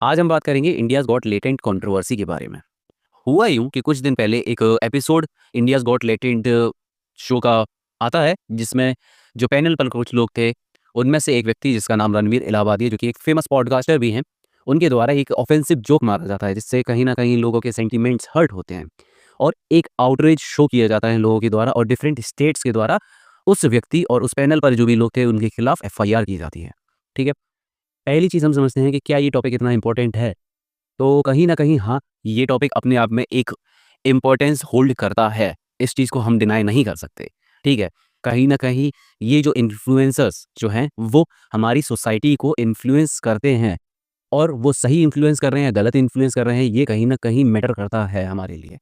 आज हम बात करेंगे इंडियाज़ गॉट लेटेंट कंट्रोवर्सी के बारे में। हुआ यूँ कि कुछ दिन पहले एक episode India's got latent show का आता है, जिसमें जो पैनल पर कुछ लोग थे, उनमें से एक व्यक्ति जिसका नाम रणवीर इलाहाबादी है, जो कि एक फ़ेमस पॉडकास्टर भी हैं, उनके द्वारा एक ऑफेंसिव जोक मारा जाता है, जिससे कहीं न कहीं लोगों के सेंटिमेंट्स हर्ट होते हैं और एक आउटरीच शो किया जाता है लोगों के द्वारा और डिफरेंट स्टेट्स के द्वारा उस व्यक्ति और उस पैनल पर जो भी लोग थे, उनके खिलाफ एफआईआर की जाती है। ठीक है? पहली चीज़ हम समझते हैं कि क्या ये टॉपिक इतना इम्पोर्टेंट है? तो कहीं न कहीं हाँ, ये टॉपिक अपने आप में एक इम्पोर्टेंस होल्ड करता है। इस चीज़ को हम डिनाई नहीं कर सकते, ठीक है? कहीं न कहीं ये जो इन्फ्लुएंसर्स जो हैं, वो हमारी सोसाइटी को इन्फ्लुएंस करते हैं और वो सही इन्फ्लुएंस कर रहे हैं, गलत इन्फ्लुएंस कर रहे हैं, ये कहीं न कहीं मैटर करता है हमारे लिए।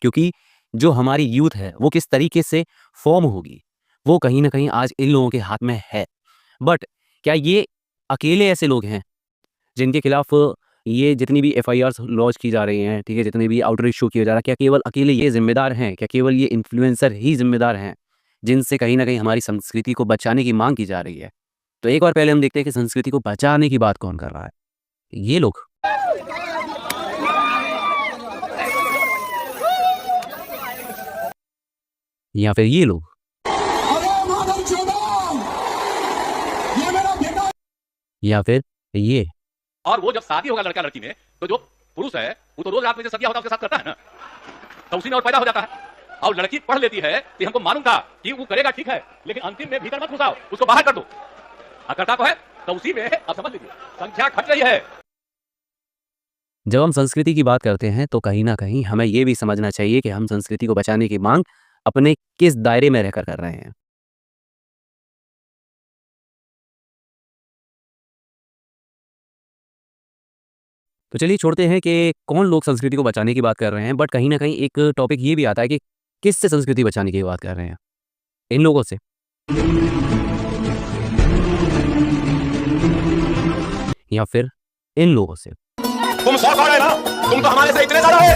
क्योंकि जो हमारी यूथ है, वो किस तरीके से फ़ॉर्म होगी, वो कहीं न कहीं आज इन लोगों के हाथ में है। बट क्या ये अकेले ऐसे लोग हैं जिनके खिलाफ ये जितनी भी एफआईआर्स लॉन्च की जा रही हैं, ठीक है, जितने भी आउटरीच शो किया जा रहा है, क्या केवल अकेले ये ज़िम्मेदार हैं? क्या केवल ये इन्फ्लुएंसर ही ज़िम्मेदार हैं, जिनसे कहीं न कहीं हमारी संस्कृति को बचाने की माँग की जा रही है? तो एक बार पहले हम देखते हैं कि संस्कृति को बचाने की बात कौन कर रहा है? ये लोग या फिर ये लोग या फिर ये। और वो जब शादी होगा लड़का लड़की में, तो जो पुरुष है वो तो रोज रात में जो सदिया होता है उसके साथ करता है ना, तो उसी में और पैदा हो जाता है। और लड़की पढ़ लेती है कि हमको मालूम था कि वो करेगा, ठीक है, लेकिन अंतिम में भीतर मत घुसाओ, उसको बाहर कर दो। करता तो है, तो उसी में अब समझ लीजिए संख्या घट रही है। जब हम संस्कृति की बात करते हैं, तो कहीं न कहीं हमें ये भी समझना चाहिए कि हम संस्कृति को बचाने की माँग अपने किस दायरे में रहकर कर रहे हैं। तो चलिए छोड़ते हैं कि कौन लोग संस्कृति को बचाने की बात कर रहे हैं, बट कहीं न कहीं एक टॉपिक ये भी आता है कि किससे संस्कृति बचाने की बात कर रहे हैं? इन लोगों से या फिर इन लोगों से? तुम 100 है ना, तुम तो हमारे से इतने ज्यादा है।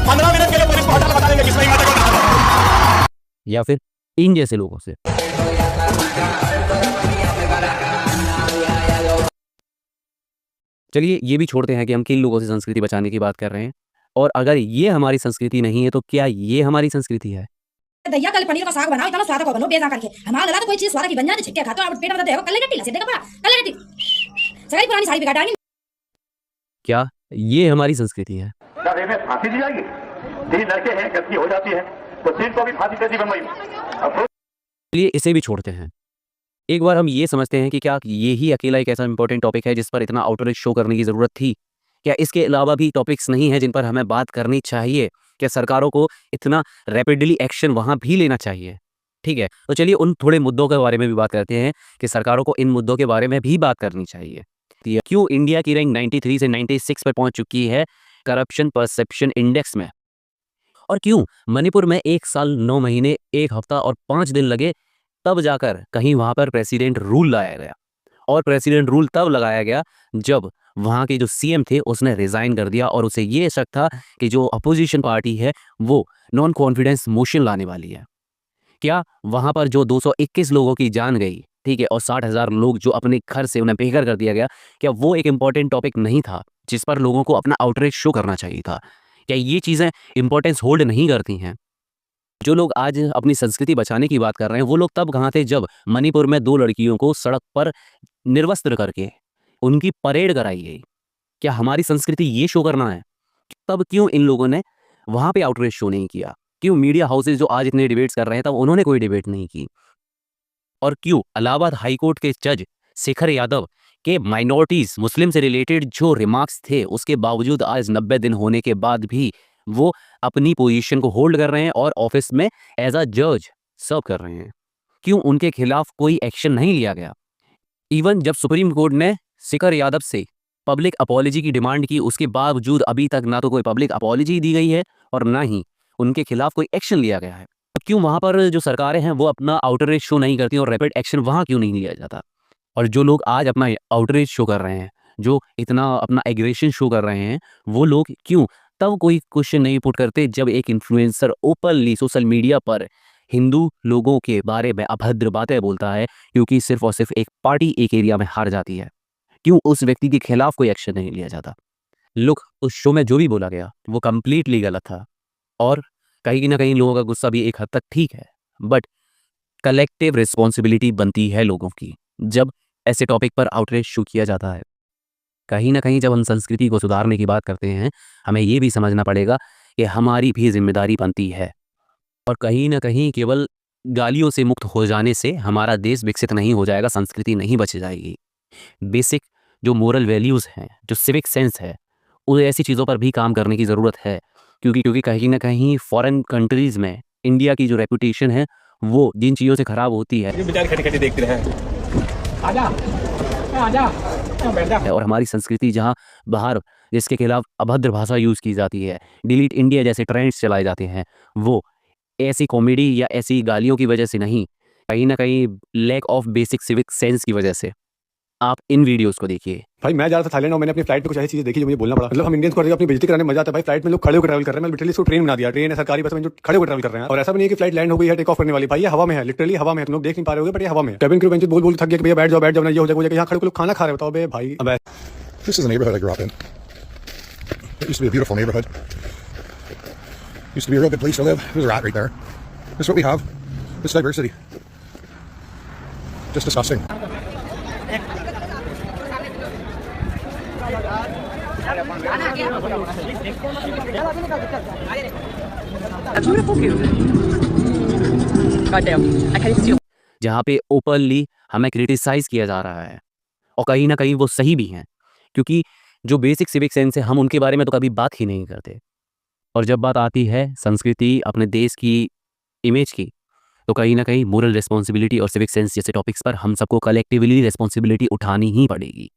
15 मिनट के लिए पुलिस को हटा बता देंगे किसमें हिम्मत है। या फिर इन जैसे लोगों से? चलिए ये भी छोड़ते हैं कि हम किन लोगों से संस्कृति बचाने की बात कर रहे हैं, और अगर ये हमारी संस्कृति नहीं है, तो क्या ये हमारी संस्कृति है? दैया कल पनीर का साग बनाओ, इतना स्वाद को बनो बेजा करके हमारा लगा तो कोई चीज स्वाद की बन जाती छिटके खाते हो आप पेट में दर्द है कल गट्टी लसे देखा पड़ा कल गट्टी सारी पुरानी साड़ी बिगाड़ डाली। क्या ये हमारी संस्कृति है? क्या में फांसी दी जाएगी? 3 लड़के हैं, गलती हो जाती है तो 3 को भी फांसी दे दी बम्बई में। चलिए इसे भी छोड़ते हैं। एक बार हम ये समझते हैं कि क्या ये ही अकेला एक ऐसा इंपॉर्टेंट टॉपिक है जिस पर इतना आउटरीच शो करने की ज़रूरत थी? क्या इसके अलावा भी टॉपिक्स नहीं हैं जिन पर हमें बात करनी चाहिए? क्या सरकारों को इतना रैपिडली एक्शन वहाँ भी लेना चाहिए? ठीक है, तो चलिए उन थोड़े मुद्दों के बारे में भी बात करते हैं कि सरकारों को इन मुद्दों के बारे में भी बात करनी चाहिए। क्यों इंडिया की रैंक 93 से 96 पर पहुँच चुकी है करप्शन परसेप्शन इंडेक्स में? और क्यों मणिपुर में 1 साल 9 महीने 1 हफ्ता और 5 दिन लगे, तब जाकर कहीं वहाँ पर प्रेसिडेंट रूल लाया गया? और प्रेसिडेंट रूल तब लगाया गया जब वहाँ के जो सीएम थे उसने रिज़ाइन कर दिया और उसे ये शक था कि जो अपोजिशन पार्टी है वो नॉन कॉन्फिडेंस मोशन लाने वाली है। क्या वहाँ पर जो 221 लोगों की जान गई, ठीक है, और 60,000 लोग जो अपने घर से उन्हें बेघर कर दिया गया, क्या वो एक इम्पॉर्टेंट टॉपिक नहीं था जिस पर लोगों को अपना आउटरीच शो करना चाहिए था? क्या ये चीज़ें इम्पोर्टेंस होल्ड नहीं करती हैं? जो लोग आज अपनी संस्कृति बचाने की बात कर रहे हैं, वो लोग तब कहाँ थे जब मणिपुर में 2 लड़कियों को सड़क पर निर्वस्त्र करके उनकी परेड कराई गई? क्या हमारी संस्कृति ये शो करना है? तब क्यों इन लोगों ने वहाँ पे आउटरीच शो नहीं किया? क्यों मीडिया हाउसेस जो आज इतने डिबेट्स कर रहे हैं, तब उन्होंने कोई डिबेट नहीं की? और क्यों इलाहाबाद हाई कोर्ट के जज शेखर यादव के माइनॉरिटीज मुस्लिम से रिलेटेड जो रिमार्क्स थे, उसके बावजूद आज 90 दिन होने के बाद भी वो अपनी पोजीशन को होल्ड कर रहे हैं और ऑफिस में एज अ जज सर्व कर रहे हैं? क्यों उनके खिलाफ कोई एक्शन नहीं लिया गया? इवन जब सुप्रीम कोर्ट ने शेखर यादव से पब्लिक अपॉलॉजी की डिमांड की, उसके बावजूद अभी तक ना तो कोई पब्लिक अपॉलॉजी दी गई है और ना ही उनके खिलाफ कोई एक्शन लिया गया है। तो क्यों वहाँ पर जो सरकारें हैं वो अपना आउटरीच शो नहीं करती और रैपिड एक्शन वहाँ क्यों नहीं लिया जाता? और जो लोग आज अपना आउटरीच शो कर रहे हैं, जो इतना अपना एग्रेशन शो कर रहे हैं, वो लोग क्यों तब कोई क्वेश्चन नहीं पुट करते जब एक इन्फ्लुएंसर ओपनली सोशल मीडिया पर हिंदू लोगों के बारे में अभद्र बातें बोलता है, क्योंकि सिर्फ और सिर्फ एक पार्टी एक एरिया में हार जाती है? क्यों उस व्यक्ति के खिलाफ कोई एक्शन नहीं लिया जाता? लुक, उस शो में जो भी बोला गया वो कंप्लीटली गलत था और कहीं ना कहीं लोगों का गुस्सा भी एक हद तक ठीक है, बट कलेक्टिव रिस्पॉन्सिबिलिटी बनती है लोगों की जब ऐसे टॉपिक पर आउटरीच शो किया जाता है। कहीं ना कहीं जब हम संस्कृति को सुधारने की बात करते हैं, हमें ये भी समझना पड़ेगा कि हमारी भी जिम्मेदारी बनती है और कहीं ना कहीं केवल गालियों से मुक्त हो जाने से हमारा देश विकसित नहीं हो जाएगा, संस्कृति नहीं बच जाएगी। बेसिक जो मोरल वैल्यूज़ हैं, जो सिविक सेंस है, उन ऐसी चीज़ों पर भी काम करने की ज़रूरत है क्योंकि कहीं ना कहीं फॉरेन कंट्रीज़ में इंडिया की जो रेपुटेशन है वो जिन चीज़ों से ख़राब होती है बेचारे खड़े खड़े देखते रहे। आजा आजा बैठा। और हमारी संस्कृति जहाँ बाहर जिसके खिलाफ अभद्र भाषा यूज़ की जाती है, डिलीट इंडिया जैसे ट्रेंड्स चलाए जाते हैं, वो ऐसी कॉमेडी या ऐसी गालियों की वजह से नहीं, कहीं ना कहीं lack of basic civic sense की वजह से। आप इन वीडियोस को देखिए। भाई मैं जा रहा था थाईलैंड और मैंने अपनी फ्लाइट में कुछ ऐसी चीजें देखी जो मुझे बोलना पड़ा। मतलब हम इंडियंस को अपनी बेइज्जती कराने में मजा आता है भाई। फ्लाइट में लोग खड़े होकर ट्रैवल कर रहे हैं, मैं लिटरली इसको ट्रेन बना दिया। ट्रेन है सरकारी बस में जो खड़े होकर ट्रैवल कर रहे हैं और ऐसा भी नहीं है कि फ्लाइट लैंड हो गई है टेक ऑफ करने वाली। भाई ये हवा में है, लिटरली हवा में है। तुम लोग देख नहीं पा रहे होगे बट ये हवा में है। केबिन क्रू बेंच बोल थक गया कि भैया बैठ जाओ ना, ये हो जाएगा। यहाँ खड़े लोग खाना खा रहे बताओ बे भाई। अब This is a neighborhood I grew up in. It used to be a beautiful neighborhood. Used to be a real good place to live. There's a rat right there. This is what we have. This diversity. Just disgusting. जहाँ पे openly हमें criticise किया जा रहा है और कहीं ना कहीं वो सही भी हैं क्योंकि जो बेसिक सिविक सेंस है हम उनके बारे में तो कभी बात ही नहीं करते। और जब बात आती है संस्कृति अपने देश की इमेज की, तो कहीं ना कहीं मोरल रिस्पॉन्सिबिलिटी और सिविक सेंस जैसे टॉपिक्स पर हम सबको कलेक्टिवली रिस्पॉन्सिबिलिटी उठानी ही पड़ेगी।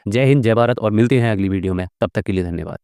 जय हिंद, जय भारत और मिलते हैं अगली वीडियो में। तब तक के लिए धन्यवाद।